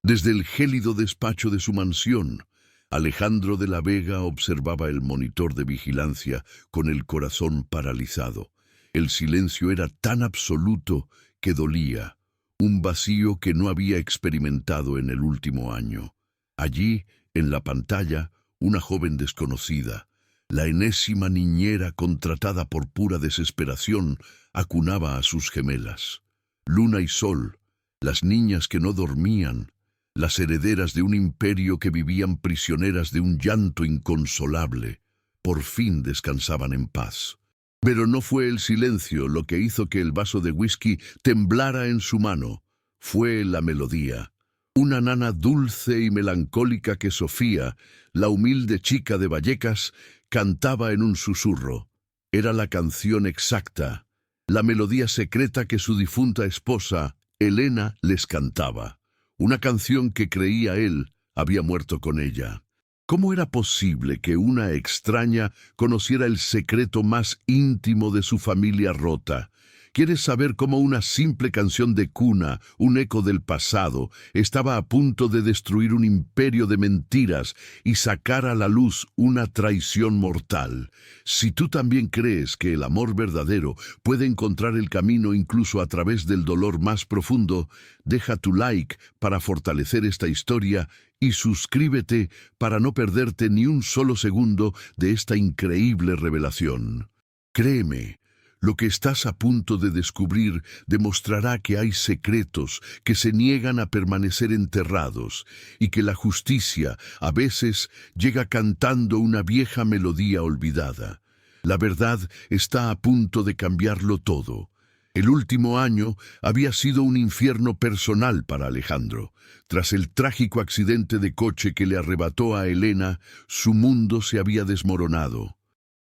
Desde el gélido despacho de su mansión, Alejandro de la Vega observaba el monitor de vigilancia con el corazón paralizado. El silencio era tan absoluto que dolía, un vacío que no había experimentado en el último año. Allí, en la pantalla, una joven desconocida, la enésima niñera contratada por pura desesperación, acunaba a sus gemelas. Luna y Sol, las niñas que no dormían, las herederas de un imperio que vivían prisioneras de un llanto inconsolable, por fin descansaban en paz. Pero no fue el silencio lo que hizo que el vaso de whisky temblara en su mano, fue la melodía. Una nana dulce y melancólica que Sofía, la humilde chica de Vallecas, cantaba en un susurro. Era la canción exacta, la melodía secreta que su difunta esposa, Elena, les cantaba. Una canción que creía él había muerto con ella. ¿Cómo era posible que una extraña conociera el secreto más íntimo de su familia rota? ¿Quieres saber cómo una simple canción de cuna, un eco del pasado, estaba a punto de destruir un imperio de mentiras y sacar a la luz una traición mortal? Si tú también crees que el amor verdadero puede encontrar el camino incluso a través del dolor más profundo, deja tu like para fortalecer esta historia y suscríbete para no perderte ni un solo segundo de esta increíble revelación. Créeme, lo que estás a punto de descubrir demostrará que hay secretos que se niegan a permanecer enterrados y que la justicia a veces llega cantando una vieja melodía olvidada. La verdad está a punto de cambiarlo todo. El último año había sido un infierno personal para Alejandro. Tras el trágico accidente de coche que le arrebató a Elena, su mundo se había desmoronado.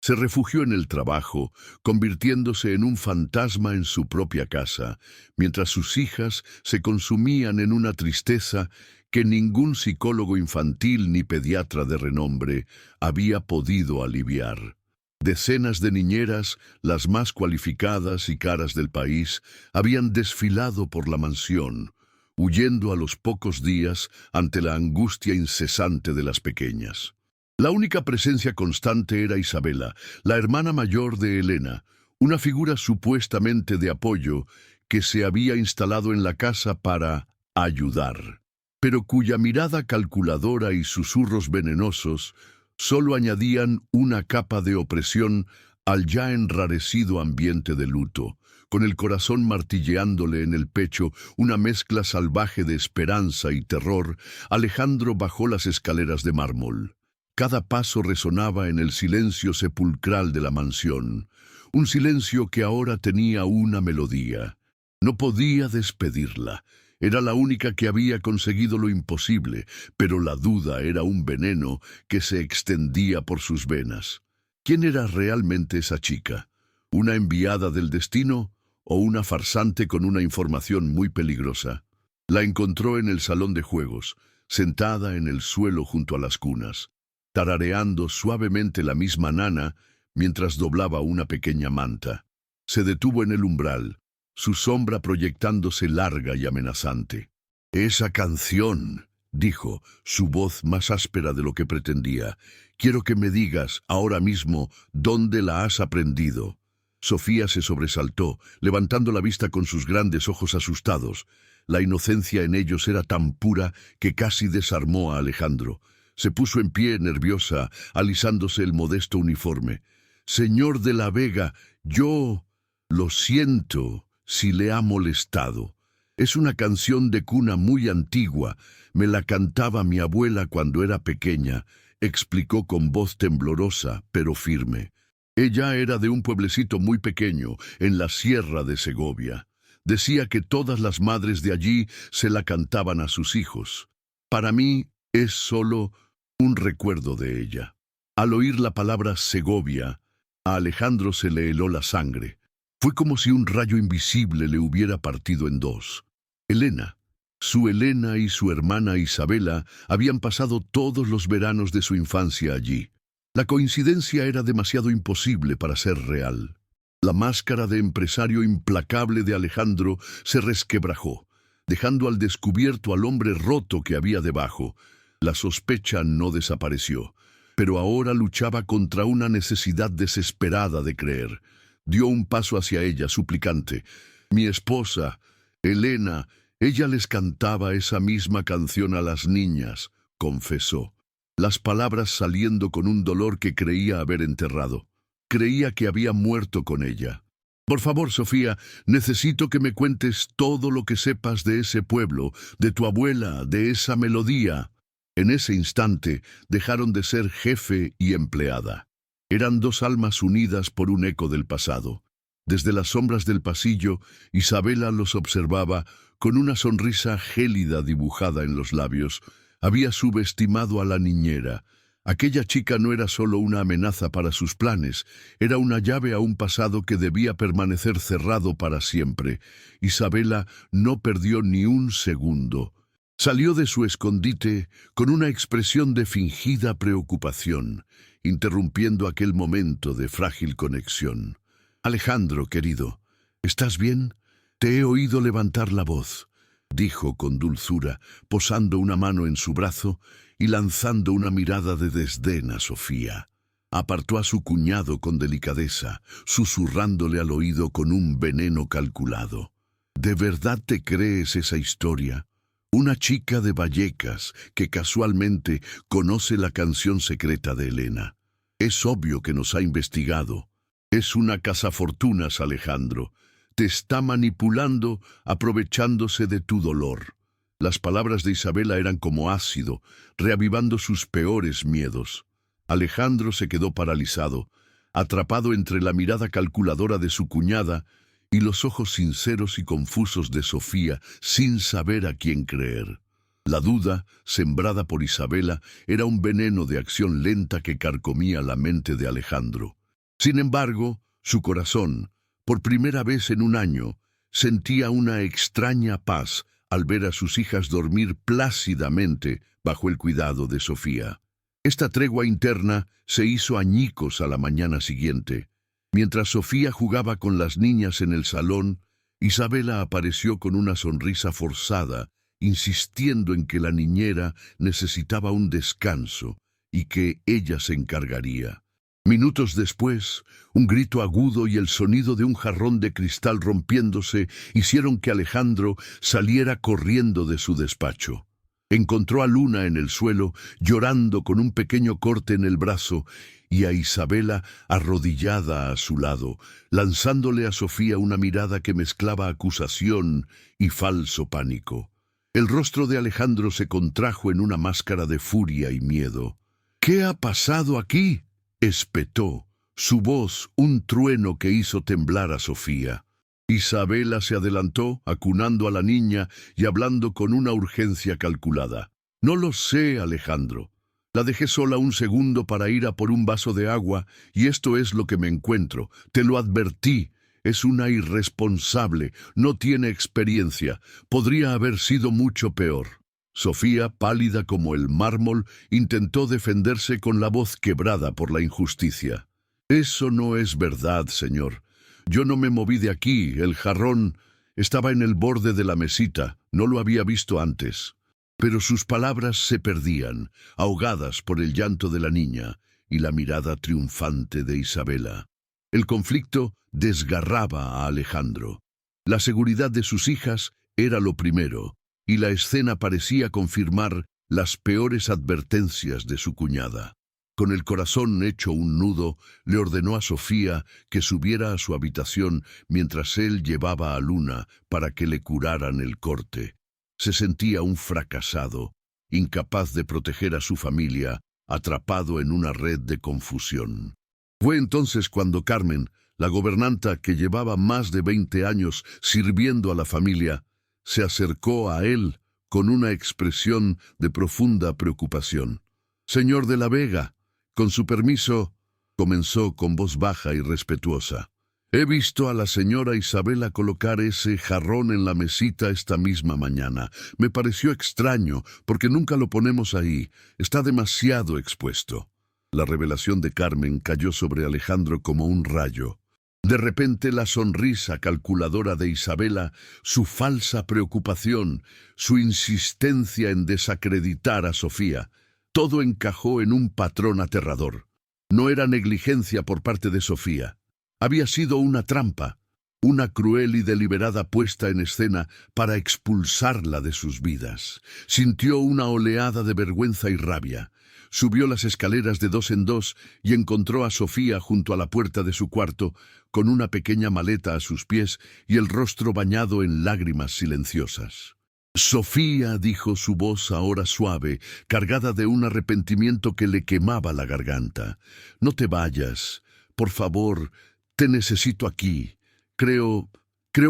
Se refugió en el trabajo, convirtiéndose en un fantasma en su propia casa, mientras sus hijas se consumían en una tristeza que ningún psicólogo infantil ni pediatra de renombre había podido aliviar. Decenas de niñeras, las más cualificadas y caras del país, habían desfilado por la mansión, huyendo a los pocos días ante la angustia incesante de las pequeñas. La única presencia constante era Isabela, la hermana mayor de Elena, una figura supuestamente de apoyo que se había instalado en la casa para ayudar, pero cuya mirada calculadora y susurros venenosos solo añadían una capa de opresión al ya enrarecido ambiente de luto. Con el corazón martilleándole en el pecho una mezcla salvaje de esperanza y terror, Alejandro bajó las escaleras de mármol. Cada paso resonaba en el silencio sepulcral de la mansión, un silencio que ahora tenía una melodía. No podía despedirla. Era la única que había conseguido lo imposible, pero la duda era un veneno que se extendía por sus venas. ¿Quién era realmente esa chica? ¿Una enviada del destino o una farsante con una información muy peligrosa? La encontró en el salón de juegos, sentada en el suelo junto a las cunas, tarareando suavemente la misma nana mientras doblaba una pequeña manta. Se detuvo en el umbral, su sombra proyectándose larga y amenazante. «Esa canción», dijo, su voz más áspera de lo que pretendía. «Quiero que me digas ahora mismo dónde la has aprendido». Sofía se sobresaltó, levantando la vista con sus grandes ojos asustados. La inocencia en ellos era tan pura que casi desarmó a Alejandro. Se puso en pie, nerviosa, alisándose el modesto uniforme. «Señor de la Vega, yo lo siento si le ha molestado. Es una canción de cuna muy antigua. Me la cantaba mi abuela cuando era pequeña», explicó con voz temblorosa, pero firme. Ella era de un pueblecito muy pequeño, en la sierra de Segovia. Decía que todas las madres de allí se la cantaban a sus hijos. Para mí es solo un recuerdo de ella. Al oír la palabra Segovia, a Alejandro se le heló la sangre. Fue como si un rayo invisible le hubiera partido en dos. Elena, su Elena y su hermana Isabela habían pasado todos los veranos de su infancia allí. La coincidencia era demasiado imposible para ser real. La máscara de empresario implacable de Alejandro se resquebrajó. dejando al descubierto al hombre roto que había debajo. La sospecha no desapareció, pero ahora luchaba contra una necesidad desesperada de creer. Dio un paso hacia ella, suplicante. Mi esposa, Elena, ella les cantaba esa misma canción a las niñas, confesó, las palabras saliendo con un dolor que creía haber enterrado. Creía que había muerto con ella. Por favor, Sofía, necesito que me cuentes todo lo que sepas de ese pueblo, de tu abuela, de esa melodía. En ese instante dejaron de ser jefe y empleada. Eran dos almas unidas por un eco del pasado. Desde las sombras del pasillo, Isabela los observaba con una sonrisa gélida dibujada en los labios. Había subestimado a la niñera. Aquella chica no era solo una amenaza para sus planes, era una llave a un pasado que debía permanecer cerrado para siempre. Isabela no perdió ni un segundo. Salió de su escondite con una expresión de fingida preocupación, interrumpiendo aquel momento de frágil conexión. Alejandro, querido, ¿estás bien? Te he oído levantar la voz, dijo con dulzura, posando una mano en su brazo y lanzando una mirada de desdén a Sofía. Apartó a su cuñado con delicadeza, susurrándole al oído con un veneno calculado. ¿De verdad te crees esa historia? Una chica de Vallecas que casualmente conoce la canción secreta de Elena. Es obvio que nos ha investigado. Es una cazafortunas, Alejandro. Te está manipulando, aprovechándose de tu dolor. Las palabras de Isabela eran como ácido, reavivando sus peores miedos. Alejandro se quedó paralizado, atrapado entre la mirada calculadora de su cuñada y los ojos sinceros y confusos de Sofía, sin saber a quién creer. La duda, sembrada por Isabela, era un veneno de acción lenta que carcomía la mente de Alejandro. Sin embargo, su corazón, por primera vez en un año, sentía una extraña paz al ver a sus hijas dormir plácidamente bajo el cuidado de Sofía. Esta tregua interna se hizo añicos a la mañana siguiente. Mientras Sofía jugaba con las niñas en el salón, Isabela apareció con una sonrisa forzada, insistiendo en que la niñera necesitaba un descanso y que ella se encargaría. Minutos después, un grito agudo y el sonido de un jarrón de cristal rompiéndose hicieron que Alejandro saliera corriendo de su despacho. Encontró a Luna en el suelo, llorando con un pequeño corte en el brazo, y a Isabela arrodillada a su lado, lanzándole a Sofía una mirada que mezclaba acusación y falso pánico. El rostro de Alejandro se contrajo en una máscara de furia y miedo. «¿Qué ha pasado aquí?», espetó, su voz un trueno que hizo temblar a Sofía. Isabela se adelantó, acunando a la niña y hablando con una urgencia calculada. «No lo sé, Alejandro. La dejé sola un segundo para ir a por un vaso de agua y esto es lo que me encuentro. Te lo advertí. Es una irresponsable, no tiene experiencia. Podría haber sido mucho peor». Sofía, pálida como el mármol, intentó defenderse con la voz quebrada por la injusticia. «Eso no es verdad, señor. Yo no me moví de aquí. El jarrón estaba en el borde de la mesita. No lo había visto antes». Pero sus palabras se perdían, ahogadas por el llanto de la niña y la mirada triunfante de Isabela. El conflicto desgarraba a Alejandro. La seguridad de sus hijas era lo primero, y la escena parecía confirmar las peores advertencias de su cuñada. Con el corazón hecho un nudo, le ordenó a Sofía que subiera a su habitación mientras él llevaba a Luna para que le curaran el corte. Se sentía un fracasado, incapaz de proteger a su familia, atrapado en una red de confusión. Fue entonces cuando Carmen, la gobernanta que llevaba más de 20 años sirviendo a la familia, se acercó a él con una expresión de profunda preocupación. «Señor de la Vega, con su permiso», comenzó con voz baja y respetuosa. «He visto a la señora Isabela colocar ese jarrón en la mesita esta misma mañana. Me pareció extraño, porque nunca lo ponemos ahí. Está demasiado expuesto». La revelación de Carmen cayó sobre Alejandro como un rayo. De repente la sonrisa calculadora de Isabela, su falsa preocupación, su insistencia en desacreditar a Sofía, todo encajó en un patrón aterrador. No era negligencia por parte de Sofía. Había sido una trampa, una cruel y deliberada puesta en escena para expulsarla de sus vidas. Sintió una oleada de vergüenza y rabia. Subió las escaleras de dos en dos y encontró a Sofía junto a la puerta de su cuarto, con una pequeña maleta a sus pies y el rostro bañado en lágrimas silenciosas. «Sofía», dijo su voz ahora suave, cargada de un arrepentimiento que le quemaba la garganta. «No te vayas. Por favor, te necesito aquí. Creo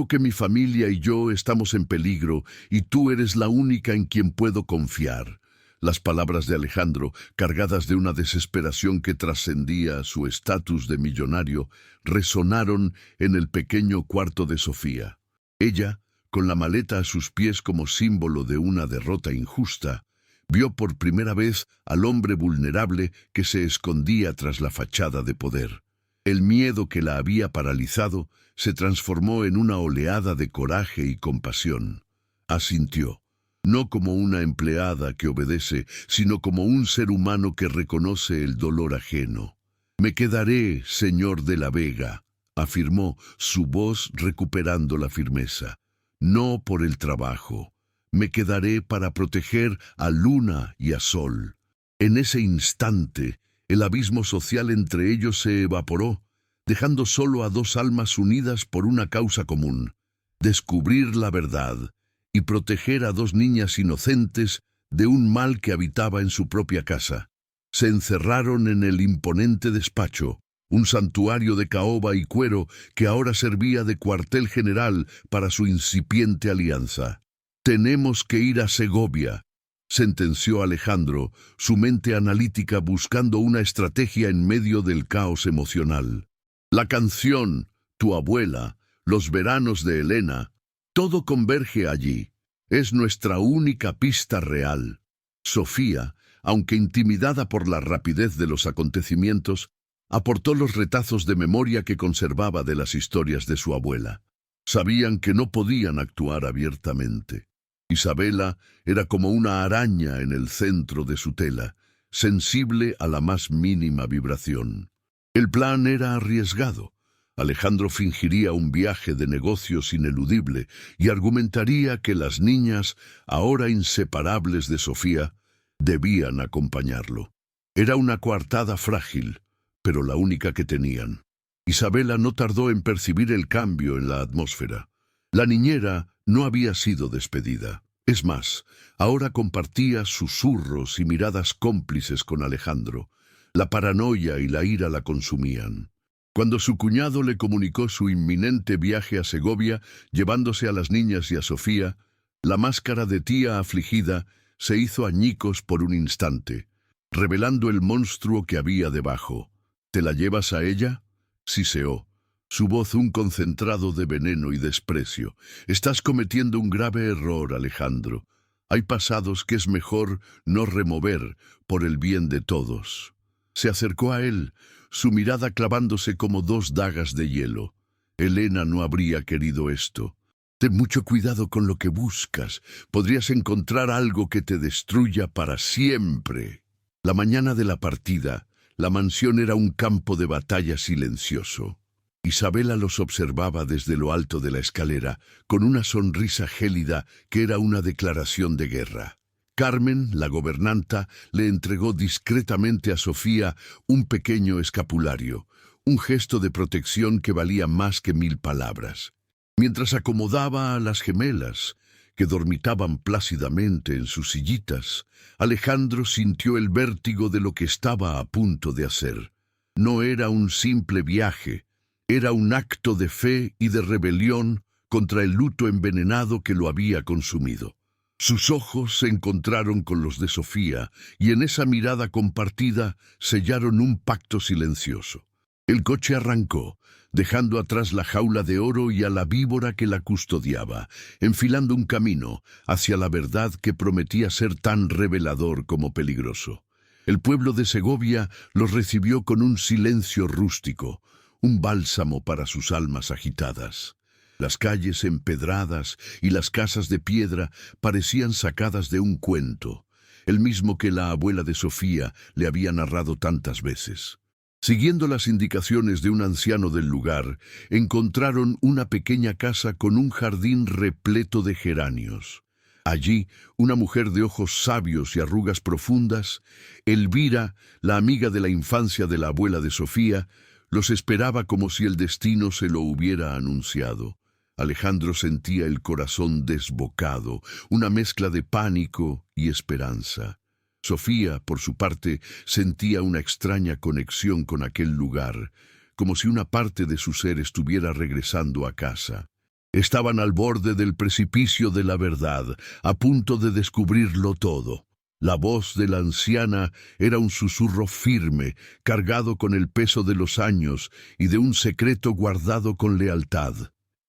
que mi familia y yo estamos en peligro y tú eres la única en quien puedo confiar». Las palabras de Alejandro, cargadas de una desesperación que trascendía su estatus de millonario, resonaron en el pequeño cuarto de Sofía. Ella, con la maleta a sus pies como símbolo de una derrota injusta, vio por primera vez al hombre vulnerable que se escondía tras la fachada de poder. El miedo que la había paralizado se transformó en una oleada de coraje y compasión. Asintió. No como una empleada que obedece, sino como un ser humano que reconoce el dolor ajeno. «Me quedaré, señor de la Vega», afirmó, su voz recuperando la firmeza. «No por el trabajo. Me quedaré para proteger a Luna y a Sol». En ese instante, el abismo social entre ellos se evaporó, dejando solo a dos almas unidas por una causa común: descubrir la verdad y proteger a dos niñas inocentes de un mal que habitaba en su propia casa. Se encerraron en el imponente despacho, un santuario de caoba y cuero que ahora servía de cuartel general para su incipiente alianza. «Tenemos que ir a Segovia», sentenció Alejandro, su mente analítica buscando una estrategia en medio del caos emocional. «La canción, tu abuela, los veranos de Elena, todo converge allí. Es nuestra única pista real». Sofía, aunque intimidada por la rapidez de los acontecimientos, aportó los retazos de memoria que conservaba de las historias de su abuela. Sabían que no podían actuar abiertamente. Isabela era como una araña en el centro de su tela, sensible a la más mínima vibración. El plan era arriesgado. Alejandro fingiría un viaje de negocios ineludible y argumentaría que las niñas, ahora inseparables de Sofía, debían acompañarlo. Era una coartada frágil, pero la única que tenían. Isabela no tardó en percibir el cambio en la atmósfera. La niñera no había sido despedida. Es más, ahora compartía susurros y miradas cómplices con Alejandro. La paranoia y la ira la consumían. Cuando su cuñado le comunicó su inminente viaje a Segovia, llevándose a las niñas y a Sofía, la máscara de tía afligida se hizo añicos por un instante, revelando el monstruo que había debajo. «¿Te la llevas a ella?», siseó, su voz un concentrado de veneno y desprecio. «Estás cometiendo un grave error, Alejandro. Hay pasados que es mejor no remover por el bien de todos». Se acercó a él, su mirada clavándose como dos dagas de hielo. Elena no habría querido esto. «Ten mucho cuidado con lo que buscas. Podrías encontrar algo que te destruya para siempre». La mañana de la partida, la mansión era un campo de batalla silencioso. Isabela los observaba desde lo alto de la escalera, con una sonrisa gélida que era una declaración de guerra. Carmen, la gobernanta, le entregó discretamente a Sofía un pequeño escapulario, un gesto de protección que valía más que 1000 palabras. Mientras acomodaba a las gemelas, que dormitaban plácidamente en sus sillitas, Alejandro sintió el vértigo de lo que estaba a punto de hacer. No era un simple viaje, era un acto de fe y de rebelión contra el luto envenenado que lo había consumido. Sus ojos se encontraron con los de Sofía y en esa mirada compartida sellaron un pacto silencioso. El coche arrancó, dejando atrás la jaula de oro y a la víbora que la custodiaba, enfilando un camino hacia la verdad que prometía ser tan revelador como peligroso. El pueblo de Segovia los recibió con un silencio rústico, un bálsamo para sus almas agitadas. Las calles empedradas y las casas de piedra parecían sacadas de un cuento, el mismo que la abuela de Sofía le había narrado tantas veces. Siguiendo las indicaciones de un anciano del lugar, encontraron una pequeña casa con un jardín repleto de geranios. Allí, una mujer de ojos sabios y arrugas profundas, Elvira, la amiga de la infancia de la abuela de Sofía, los esperaba como si el destino se lo hubiera anunciado. Alejandro sentía el corazón desbocado, una mezcla de pánico y esperanza. Sofía, por su parte, sentía una extraña conexión con aquel lugar, como si una parte de su ser estuviera regresando a casa. Estaban al borde del precipicio de la verdad, a punto de descubrirlo todo. La voz de la anciana era un susurro firme, cargado con el peso de los años y de un secreto guardado con lealtad.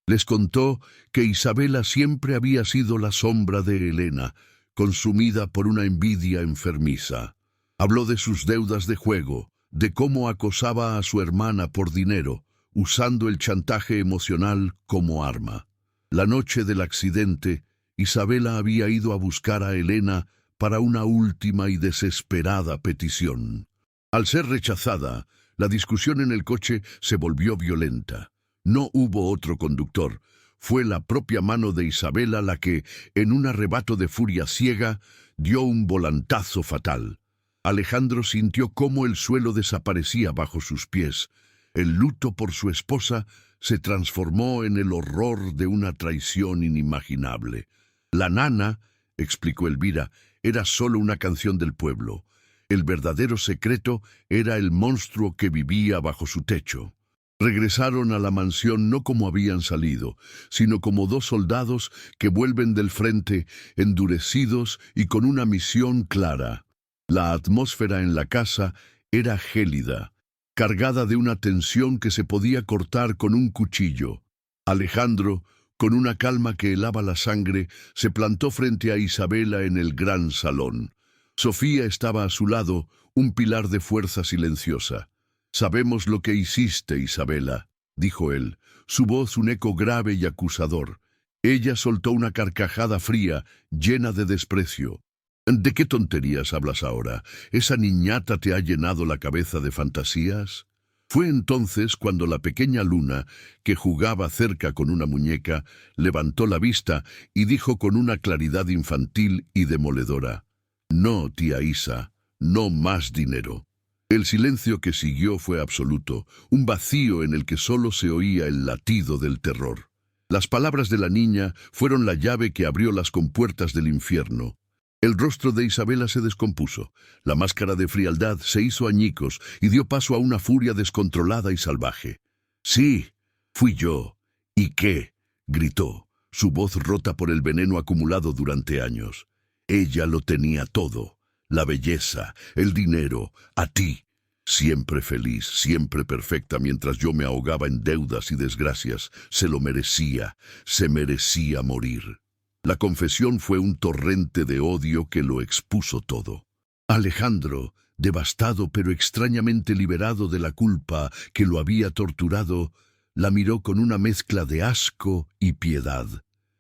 Les contó que Isabela siempre había sido la sombra de Elena, consumida por una envidia enfermiza. Habló de sus deudas de juego, de cómo acosaba a su hermana por dinero, usando el chantaje emocional como arma. La noche del accidente, Isabela había ido a buscar a Elena para una última y desesperada petición. Al ser rechazada, la discusión en el coche se volvió violenta. No hubo otro conductor. Fue la propia mano de Isabela la que, en un arrebato de furia ciega, dio un volantazo fatal. Alejandro sintió cómo el suelo desaparecía bajo sus pies. El luto por su esposa se transformó en el horror de una traición inimaginable. La nana, explicó Elvira, era solo una canción del pueblo. El verdadero secreto era el monstruo que vivía bajo su techo. Regresaron a la mansión no como habían salido, sino como dos soldados que vuelven del frente endurecidos y con una misión clara. La atmósfera en la casa era gélida, cargada de una tensión que se podía cortar con un cuchillo. Alejandro, con una calma que helaba la sangre, se plantó frente a Isabela en el gran salón. Sofía estaba a su lado, un pilar de fuerza silenciosa. «Sabemos lo que hiciste, Isabela», dijo él, su voz un eco grave y acusador. Ella soltó una carcajada fría, llena de desprecio. «¿De qué tonterías hablas ahora? ¿Esa niñata te ha llenado la cabeza de fantasías?» Fue entonces cuando la pequeña Luna, que jugaba cerca con una muñeca, levantó la vista y dijo con una claridad infantil y demoledora: «No, tía Isa, no más dinero». El silencio que siguió fue absoluto, un vacío en el que solo se oía el latido del terror. Las palabras de la niña fueron la llave que abrió las compuertas del infierno. El rostro de Isabela se descompuso, la máscara de frialdad se hizo añicos y dio paso a una furia descontrolada y salvaje. «Sí, fui yo. ¿Y qué?», gritó, su voz rota por el veneno acumulado durante años. «Ella lo tenía todo. La belleza, el dinero, a ti. Siempre feliz, siempre perfecta mientras yo me ahogaba en deudas y desgracias. Se lo merecía, se merecía morir». La confesión fue un torrente de odio que lo expuso todo. Alejandro, devastado pero extrañamente liberado de la culpa que lo había torturado, la miró con una mezcla de asco y piedad.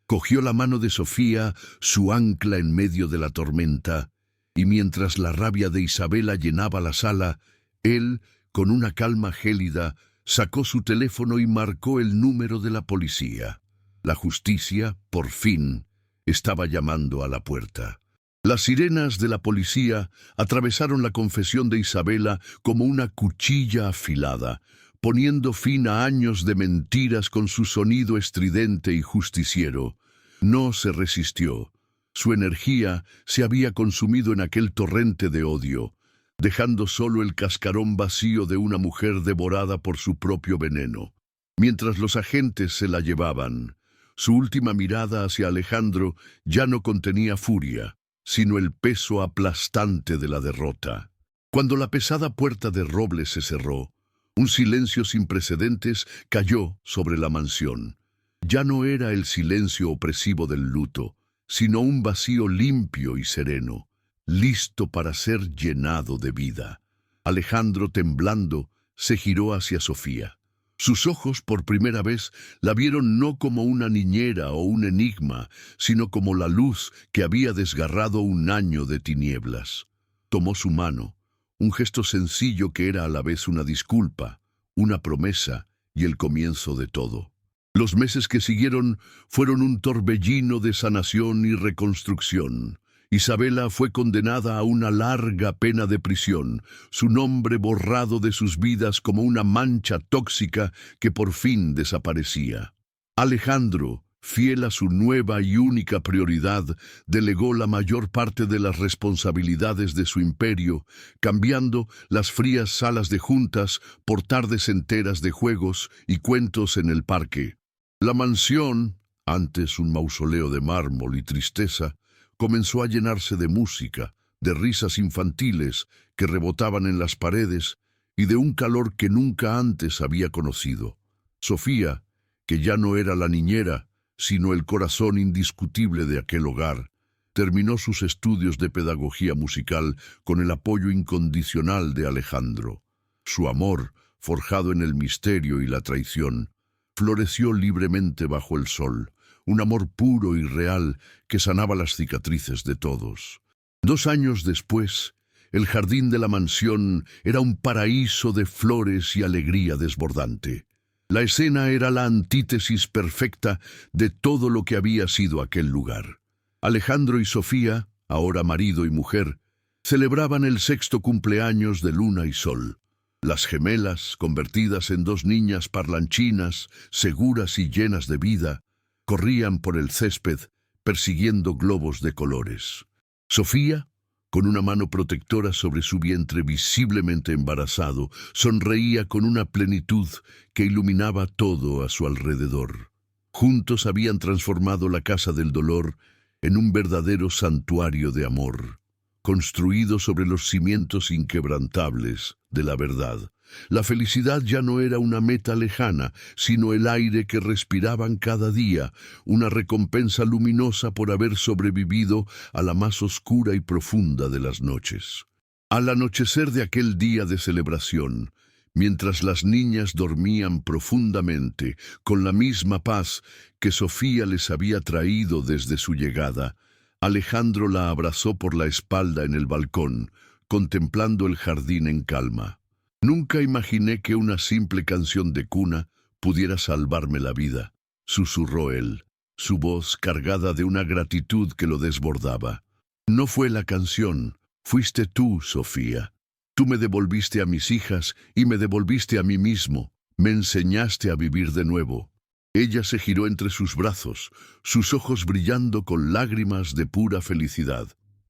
Cogió la mano de Sofía, su ancla en medio de la tormenta, y mientras la rabia de Isabela llenaba la sala, él, con una calma gélida, sacó su teléfono y marcó el número de la policía. La justicia, por fin, estaba llamando a la puerta. Las sirenas de la policía atravesaron la confesión de Isabela como una cuchilla afilada, poniendo fin a años de mentiras con su sonido estridente y justiciero. No se resistió. Su energía se había consumido en aquel torrente de odio, dejando solo el cascarón vacío de una mujer devorada por su propio veneno. Mientras los agentes se la llevaban, su última mirada hacia Alejandro ya no contenía furia, sino el peso aplastante de la derrota. Cuando la pesada puerta de roble se cerró, un silencio sin precedentes cayó sobre la mansión. Ya no era el silencio opresivo del luto, sino un vacío limpio y sereno, listo para ser llenado de vida. Alejandro, temblando, se giró hacia Sofía. Sus ojos, por primera vez, la vieron no como una niñera o un enigma, sino como la luz que había desgarrado un año de tinieblas. Tomó su mano, un gesto sencillo que era a la vez una disculpa, una promesa y el comienzo de todo. Los meses que siguieron fueron un torbellino de sanación y reconstrucción. Isabela fue condenada a una larga pena de prisión, su nombre borrado de sus vidas como una mancha tóxica que por fin desaparecía. Alejandro, fiel a su nueva y única prioridad, delegó la mayor parte de las responsabilidades de su imperio, cambiando las frías salas de juntas por tardes enteras de juegos y cuentos en el parque. La mansión, antes un mausoleo de mármol y tristeza, comenzó a llenarse de música, de risas infantiles que rebotaban en las paredes y de un calor que nunca antes había conocido. Sofía, que ya no era la niñera, sino el corazón indiscutible de aquel hogar, terminó sus estudios de pedagogía musical con el apoyo incondicional de Alejandro. Su amor, forjado en el misterio y la traición, floreció libremente bajo el sol, un amor puro y real que sanaba las cicatrices de todos. 2 años después, el jardín de la mansión era un paraíso de flores y alegría desbordante. La escena era la antítesis perfecta de todo lo que había sido aquel lugar. Alejandro y Sofía, ahora marido y mujer, celebraban el 6º cumpleaños de Luna y Sol. Las gemelas, convertidas en 2 niñas parlanchinas, seguras y llenas de vida, corrían por el césped persiguiendo globos de colores. Sofía, con una mano protectora sobre su vientre visiblemente embarazado, sonreía con una plenitud que iluminaba todo a su alrededor. Juntos habían transformado la casa del dolor en un verdadero santuario de amor, construido sobre los cimientos inquebrantables de la verdad. La felicidad ya no era una meta lejana, sino el aire que respiraban cada día, una recompensa luminosa por haber sobrevivido a la más oscura y profunda de las noches. Al anochecer de aquel día de celebración, mientras las niñas dormían profundamente, con la misma paz que Sofía les había traído desde su llegada, Alejandro la abrazó por la espalda en el balcón, contemplando el jardín en calma. «Nunca imaginé que una simple canción de cuna pudiera salvarme la vida», susurró él, su voz cargada de una gratitud que lo desbordaba. «No fue la canción, fuiste tú, Sofía. Tú me devolviste a mis hijas y me devolviste a mí mismo. Me enseñaste a vivir de nuevo». Ella se giró entre sus brazos, sus ojos brillando con lágrimas de pura felicidad.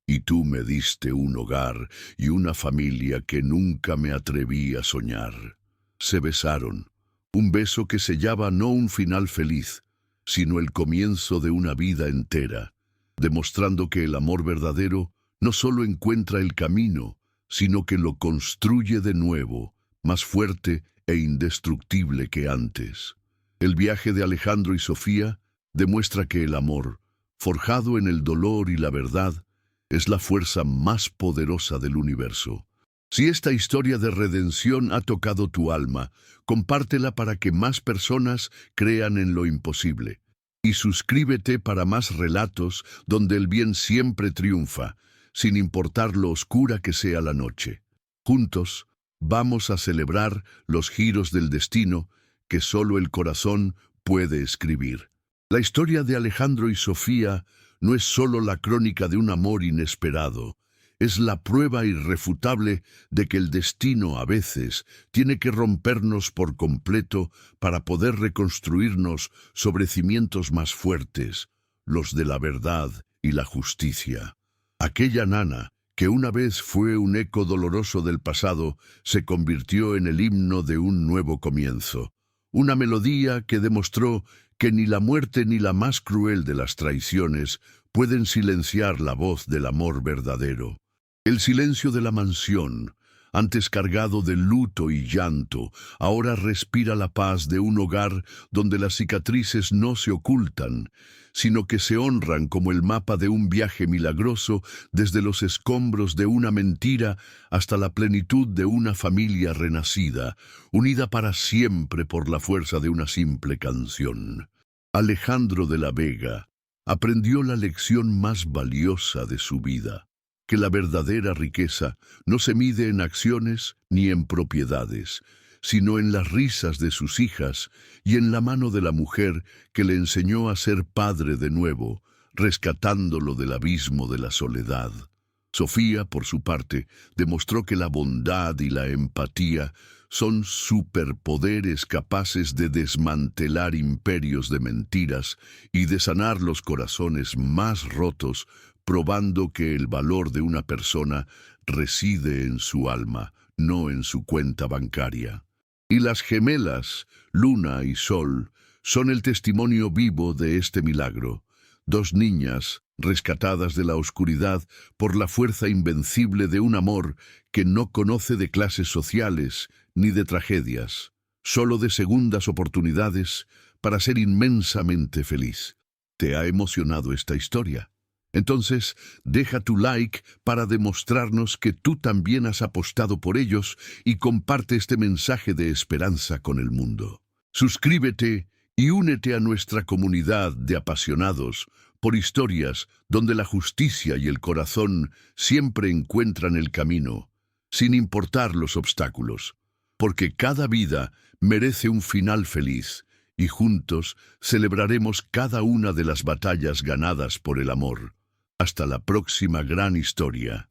«Y tú me diste un hogar y una familia que nunca me atreví a soñar». Se besaron, un beso que sellaba no un final feliz, sino el comienzo de una vida entera, demostrando que el amor verdadero no solo encuentra el camino, sino que lo construye de nuevo, más fuerte e indestructible que antes. El viaje de Alejandro y Sofía demuestra que el amor, forjado en el dolor y la verdad, es la fuerza más poderosa del universo. Si esta historia de redención ha tocado tu alma, compártela para que más personas crean en lo imposible. Y suscríbete para más relatos donde el bien siempre triunfa, sin importar lo oscura que sea la noche. Juntos, vamos a celebrar los giros del destino que solo el corazón puede escribir. La historia de Alejandro y Sofía no es solo la crónica de un amor inesperado, es la prueba irrefutable de que el destino a veces tiene que rompernos por completo para poder reconstruirnos sobre cimientos más fuertes, los de la verdad y la justicia. Aquella nana, que una vez fue un eco doloroso del pasado, se convirtió en el himno de un nuevo comienzo. Una melodía que demostró que ni la muerte ni la más cruel de las traiciones pueden silenciar la voz del amor verdadero. El silencio de la mansión, Antes cargado de luto y llanto, ahora respira la paz de un hogar donde las cicatrices no se ocultan, sino que se honran como el mapa de un viaje milagroso desde los escombros de una mentira hasta la plenitud de una familia renacida, unida para siempre por la fuerza de una simple canción. Alejandro de la Vega aprendió la lección más valiosa de su vida, que la verdadera riqueza no se mide en acciones ni en propiedades, sino en las risas de sus hijas y en la mano de la mujer que le enseñó a ser padre de nuevo, rescatándolo del abismo de la soledad. Sofía, por su parte, demostró que la bondad y la empatía son superpoderes capaces de desmantelar imperios de mentiras y de sanar los corazones más rotos, probando que el valor de una persona reside en su alma, no en su cuenta bancaria. Y las gemelas, Luna y Sol, son el testimonio vivo de este milagro. Dos niñas, rescatadas de la oscuridad por la fuerza invencible de un amor que no conoce de clases sociales ni de tragedias, solo de segundas oportunidades para ser inmensamente feliz. ¿Te ha emocionado esta historia? Entonces, deja tu like para demostrarnos que tú también has apostado por ellos y comparte este mensaje de esperanza con el mundo. Suscríbete y únete a nuestra comunidad de apasionados por historias donde la justicia y el corazón siempre encuentran el camino, sin importar los obstáculos, porque cada vida merece un final feliz y juntos celebraremos cada una de las batallas ganadas por el amor. Hasta la próxima gran historia.